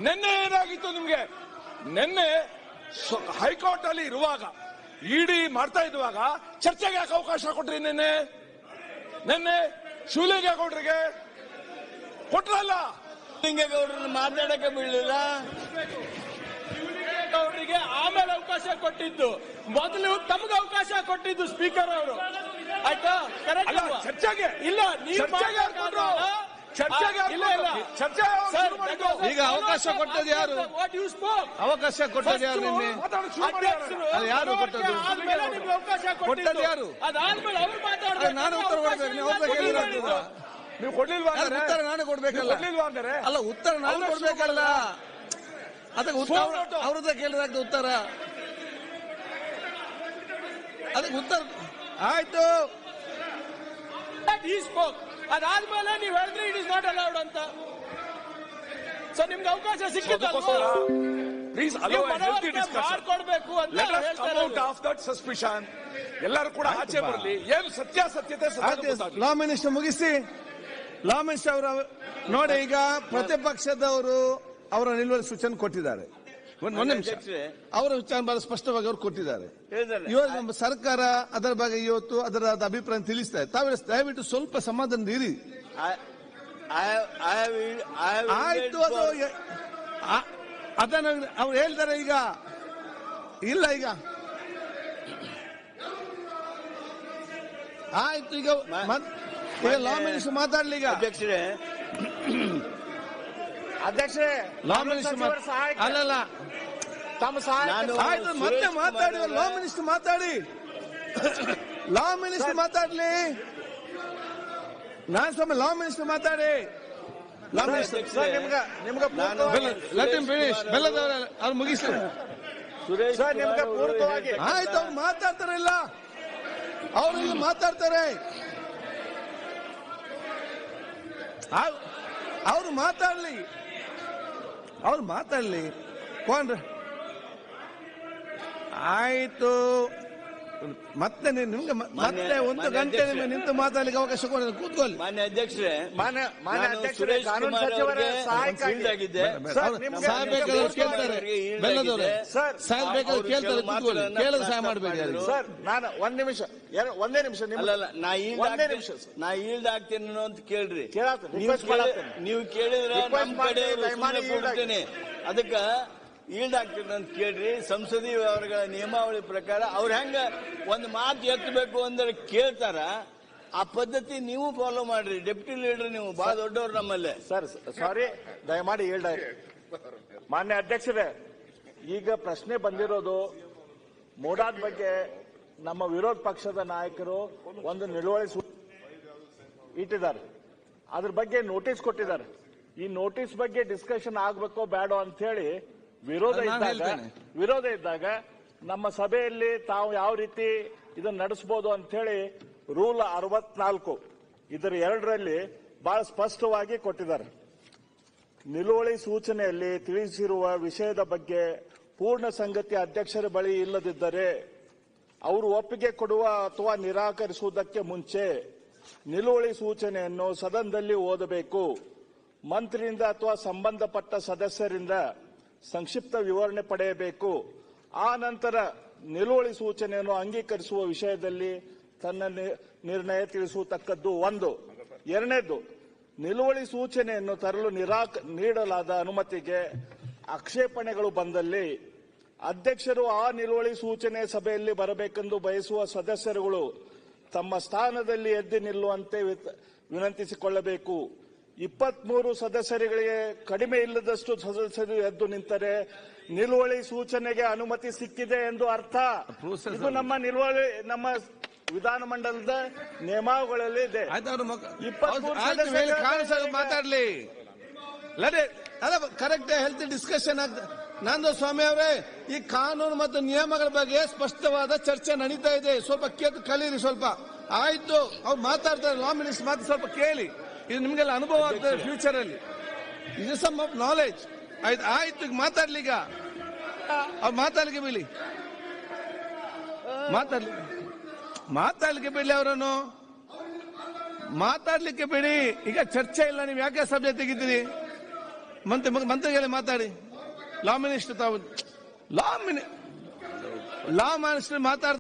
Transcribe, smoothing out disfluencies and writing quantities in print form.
ನಿನ್ನೆ ಏನಾಗಿತ್ತು ನಿಮ್ಗೆ? ನಿನ್ನೆ ಹೈಕೋರ್ಟ್ ಅಲ್ಲಿ ಇರುವಾಗ ಇಡಿ ಮಾಡ್ತಾ ಇರುವಾಗ ಚರ್ಚೆಗೆ ಯಾಕೆ ಅವಕಾಶ ಕೊಟ್ರಿ? ನಿನ್ನೆ ಶಿವಲಿಂಗೇಗೌಡರಿಗೆ ಕೊಟ್ರಲ್ಲ, ಶಿವಲಿಂಗೇಗೌಡರನ್ನ ಮಾತಾಡಕ್ಕೆ ಬಿಡಲಿಲ್ಲ. ಅವರಿಗೆ ಆಮೇಲೆ ಅವಕಾಶ ಕೊಟ್ಟಿದ್ದು, ಮೊದಲು ತಮಗೆ ಅವಕಾಶ ಕೊಟ್ಟಿದ್ದು ಸ್ಪೀಕರ್ ಅವರು. ಆಯ್ತಾ? ಚರ್ಚೆಗೆ ಇಲ್ಲ, ನೀವು ಈಗ ಅವಕಾಶ ಕೊಟ್ಟದ್ದು ಯಾರು? ಅವಕಾಶ ಕೊಟ್ಟದ್ದು ಯಾರು? ನಿನ್ನೆ ಯಾರು ಕೊಟ್ಟದ್ದು? ಕೊಟ್ಟದ್ದು ಯಾರು? ನಾನು ಉತ್ತರ ಕೊಡ್ಬೇಕು. ನೀವು ಅವ್ರ ಕೇಳಿದ್ರೆ ನೀವು ಕೊಡ್ಲಿಲ್ವಾ? ಉತ್ತರ ನಾನು ಕೊಡ್ಬೇಕಲ್ಲ. ಅಲ್ಲ, ಉತ್ತರ ನಾನು ಕೊಡ್ಬೇಕಲ್ಲ. ಅದಕ್ಕೆ ಅವ್ರದ್ದೇ ಕೇಳಿದಾಗ ಉತ್ತರ, ಅದಕ್ಕೆ ಉತ್ತರ ಆಯ್ತು. ಅದಾದ್ಮೇಲೆ ನೀವು ಹೇಳಿದ್ರೆ ಇಟ್ ಇಸ್ ನಾಟ್ ಅಲೌಡ್ ಅಂತ. ಸೊ ನಿಮ್ಗೆ ಅವಕಾಶ ಸಿಕ್ಕಿತ್ತು, ಮಾಡ್ಕೊಡ್ಬೇಕು ಅಂತ ಸಸ್ಪಿಷನ್. ಎಲ್ಲರೂ ಕೂಡ ಆಚೆ ಬರಲಿ, ಏನು ಸತ್ಯಾಸತ್ಯತೆ. ಲಾ ಮಿನಿಸ್ಟರ್ ಮುಗಿಸಿ. ಲಾ ಮಿನಿಸ್ಟರ್ ಅವರು ನೋಡಿ, ಈಗ ಪ್ರತಿಪಕ್ಷದವರು ಅವರ ನಿಲುವಳಿ ಸೂಚನೆ ಕೊಟ್ಟಿದ್ದಾರೆ. ಒಂದು ನಿಮಿಷ, ಅವರ ವಿಚಾರ ಬಹಳ ಸ್ಪಷ್ಟವಾಗಿ ಅವರು ಕೊಟ್ಟಿದ್ದಾರೆ. ಇವತ್ತು ನಮ್ಮ ಸರ್ಕಾರ ಅದರ ಬಗ್ಗೆ ಇವತ್ತು ಅದರ ಅಭಿಪ್ರಾಯ ತಿಳಿಸ್ತಾ ಇದೆ. ತಾವು ದಯವಿಟ್ಟು ಸ್ವಲ್ಪ ಸಮಾಧಾನ ಇರಿ. ಆಯ್ತು, ಅದು ಅದನ್ನು ಅವ್ರು ಹೇಳ್ತಾರೆ. ಈಗ ಇಲ್ಲ, ಈಗ ಆಯ್ತು. ಈಗ ಲಾ ಮಿನಿಸ್ಟರ್ ಮಾತಾಡ್ಲಿ. ಈಗ ಅಧ್ಯಕ್ಷರೇ, ಲಾ ಮಿನಿಸ್ಟರ್ ಅಲ್ಲಲ್ಲ, ಆಯ್ತು, ಮತ್ತೆ ಮಾತಾಡಿ. ಲಾ ಮಿನಿಸ್ಟರ್ ಮಾತಾಡಿ. ಲಾ ಮಿನಿಸ್ಟರ್ ಮಾತಾಡ್ಲಿ. ನಾನು ಸ್ವಾಮಿ ಲಾ ಮಿನಿಸ್ಟರ್ ಮಾತಾಡಿ. Law minister let him finish. ಬೆಲ್ಲದವರ ಅವ್ರು ಮುಗಿಸ್ಲಿ. ಆಯ್ತು, ಅವ್ರು ಮಾತಾಡ್ತಾರೆ. ಇಲ್ಲ, ಅವ್ರು ಇಲ್ಲಿ ಮಾತಾಡ್ತಾರೆ. ಅವ್ರು ಮಾತಾಡ್ಲಿ, ಅವ್ರು ಮಾತಾಡ್ಲಿ. ಆಯ್ತು, ಮತ್ತೆ ನಿಮ್ಗೆ ಮತ್ತೆ ಒಂದು ಗಂಟೆ ನಿಮ್ಗೆ ನಿಂತು ಮಾತಾಡ್ಲಿಕ್ಕೆ ಅವಕಾಶ ಕೊಡ. ಕೂತ್ಕೊಳ್ಳಿ. ಮಾನ್ಯ ಅಧ್ಯಕ್ಷರೇ, ಸಾಹೇಬ್ ಬೇಕಾದ್ರೆ ಕೇಳ್ತಾರೆ. ಬೆಲ್ಲದವ್ರೆ ಸಾಹೇಬ್ ಬೇಕಾದ್ರೆ ಕೇಳ್ತಾರೆ. ಕೂತ್ಕೊಳ್ಳಿ, ಕೇಳೋದು ಸಹಾಯ ಮಾಡಬೇಕು. ಸರ್, ನಾನು ಒಂದೇ ನಿಮಿಷ ಅಲ್ಲಲ್ಲ, ನಾ ಈಲ್ಡ್ ಆಗ್ತೇನೆ ಅಂತ ಕೇಳ್ರಿ. ನೀವು ಕೇಳಿದ್ರೆ ಕೊಡ್ತೇನೆ. ಅದಕ್ಕ ಈಲ್ಡ್ ಆಗ್ತೇನೆ ಅಂತ ಕೇಳ್ರಿ. ಸಂಸದೀಯ ವ್ಯವಹಾರಗಳ ನಿಯಮಾವಳಿ ಪ್ರಕಾರ ಅವ್ರು ಹೆಂಗ ಒಂದು ಮಾತು ಎತ್ತಬೇಕು ಅಂದ್ರೆ ಕೇಳ್ತಾರ, ಆ ಪದ್ಧತಿ ನೀವು ಫಾಲೋ ಮಾಡ್ರಿ. ಡೆಪ್ಯೂಟಿ ಲೀಡರ್ ನೀವು ಬಹಳ ದೊಡ್ಡವ್ರು ನಮ್ಮಲ್ಲೇ. ಸರ್, ಸಾರಿ, ದಯಮಾಡಿ ಈಲ್ಡ್ ಆಗಿ. ಮಾನ್ಯ ಅಧ್ಯಕ್ಷರೇ, ಈಗ ಪ್ರಶ್ನೆ ಬಂದಿರೋದು ಮೋಡಾದ ಬಗ್ಗೆ. ನಮ್ಮ ವಿರೋಧ ಪಕ್ಷದ ನಾಯಕರು ಒಂದು ನಿಲುವಳಿ ಇಟ್ಟಿದ್ದಾರೆ, ಅದ್ರ ಬಗ್ಗೆ ನೋಟಿಸ್ ಕೊಟ್ಟಿದ್ದಾರೆ. ಈ ನೋಟಿಸ್ ಬಗ್ಗೆ ಡಿಸ್ಕಷನ್ ಆಗ್ಬೇಕೋ ಬೇಡೋ ಅಂತ ಹೇಳಿ ವಿರೋಧ ಇದ್ದಾಗ ನಮ್ಮ ಸಭೆಯಲ್ಲಿ ತಾವು ಯಾವ ರೀತಿ ಇದನ್ನ ನಡೆಸಬಹುದು ಅಂತ ಹೇಳಿ ರೂಲ್ 64 ಇದರ 2ರಲ್ಲಿ ಬಹಳ ಸ್ಪಷ್ಟವಾಗಿ ಕೊಟ್ಟಿದ್ದಾರೆ. ನಿಲುವಳಿ ಸೂಚನೆಯಲ್ಲಿ ತಿಳಿಸಿರುವ ವಿಷಯದ ಬಗ್ಗೆ ಪೂರ್ಣ ಸಂಗತಿ ಅಧ್ಯಕ್ಷರ ಬಳಿ ಇಲ್ಲದಿದ್ದರೆ ಅವರು ಒಪ್ಪಿಗೆ ಕೊಡುವ ಅಥವಾ ನಿರಾಕರಿಸುವುದಕ್ಕೆ ಮುಂಚೆ ನಿಲುವಳಿ ಸೂಚನೆಯನ್ನು ಸದನದಲ್ಲಿ ಓದಬೇಕು. ಮಂತ್ರಿಯಿಂದ ಅಥವಾ ಸಂಬಂಧಪಟ್ಟ ಸದಸ್ಯರಿಂದ ಸಂಕ್ಷಿಪ್ತ ವಿವರಣೆ ಪಡೆಯಬೇಕು. ಆ ನಂತರ ನಿಲುವಳಿ ಸೂಚನೆಯನ್ನು ಅಂಗೀಕರಿಸುವ ವಿಷಯದಲ್ಲಿ ತನ್ನ ನಿರ್ಣಯ ತಿಳಿಸುತ್ತಕ್ಕದ್ದು. 1. 2ನೇದು, ನಿಲುವಳಿ ಸೂಚನೆಯನ್ನು ತರಲು ನೀಡಲಾದ ಅನುಮತಿಗೆ ಆಕ್ಷೇಪಣೆಗಳು ಬಂದಲ್ಲಿ ಅಧ್ಯಕ್ಷರು ಆ ನಿಲುವಳಿ ಸೂಚನೆ ಸಭೆಯಲ್ಲಿ ಬರಬೇಕೆಂದು ಬಯಸುವ ಸದಸ್ಯರುಗಳು ತಮ್ಮ ಸ್ಥಾನದಲ್ಲಿ ಎದ್ದು ನಿಲ್ಲುವಂತೆ ವಿನಂತಿಸಿಕೊಳ್ಳಬೇಕು. 23 ಸದಸ್ಯರುಗಳಿಗೆ ಕಡಿಮೆ ಇಲ್ಲದಷ್ಟು ಸದಸ್ಯರು ಎದ್ದು ನಿಂತರೆ ನಿಲುವಳಿ ಸೂಚನೆಗೆ ಅನುಮತಿ ಸಿಕ್ಕಿದೆ ಎಂದು ಅರ್ಥ. ಇದು ನಮ್ಮ ವಿಧಾನಮಂಡಲದ ನಿಯಮಾವಳಿಯಲ್ಲಿ ಇದೆ. 23 ಮಾತಾಡ್ಲಿ. ಅಲ್ಲ, ಕರೆಕ್ಟ್ ಹೆಲ್ತ್ ಡಿಸ್ಕಷನ್ ಆಗ್ತದೆ. ನಂದು ಸ್ವಾಮಿ ಅವರೇ, ಈ ಕಾನೂನು ಮತ್ತು ನಿಯಮಗಳ ಬಗ್ಗೆ ಸ್ಪಷ್ಟವಾದ ಚರ್ಚೆ ನಡೀತಾ ಇದೆ. ಸ್ವಲ್ಪ ಕಲೀರಿ ಸ್ವಲ್ಪ. ಆಯ್ತು, ಅವ್ರು ಮಾತಾಡ್ತಾರೆ. ಲಾ ಮಿನಿಸ್ಟರ್ ಮಾತು ಸ್ವಲ್ಪ ಕೇಳಿ. ಇದು ನಿಮ್ಗೆಲ್ಲ ಅನುಭವ ಆಗ್ತದೆ ಫ್ಯೂಚರ್ ಅಲ್ಲಿ. ಇದು ಸಮ್ ಆಫ್ ನಾಲೆಜ್. ಆಯ್ತು, ಈಗ ಮಾತಾಡ್ಲಿ. ಈಗ ಅವ್ರು ಮಾತಾಡ್ಲಿಕ್ಕೆ ಬಿಡಿ, ಮಾತಾಡ್ಲಿಕ್ಕೆ ಬಿಡ್ಲಿ. ಅವರನ್ನು ಮಾತಾಡ್ಲಿಕ್ಕೆ ಬಿಡಿ. ಈಗ ಚರ್ಚೆ ಇಲ್ಲ, ನೀವು ಯಾಕೆ ಸಭೆ ತೆಗಿತೀರಿ? ಮಂತ್ರಿಗಳೇ ಮಾತಾಡಿ. ಲಾ ಮಿನಿಸ್ಟರ್ ತಾವು ಲಾ ಮಿನಿಸ್ಟರ್ ಮಾತಾಡ್ತಾರೆ.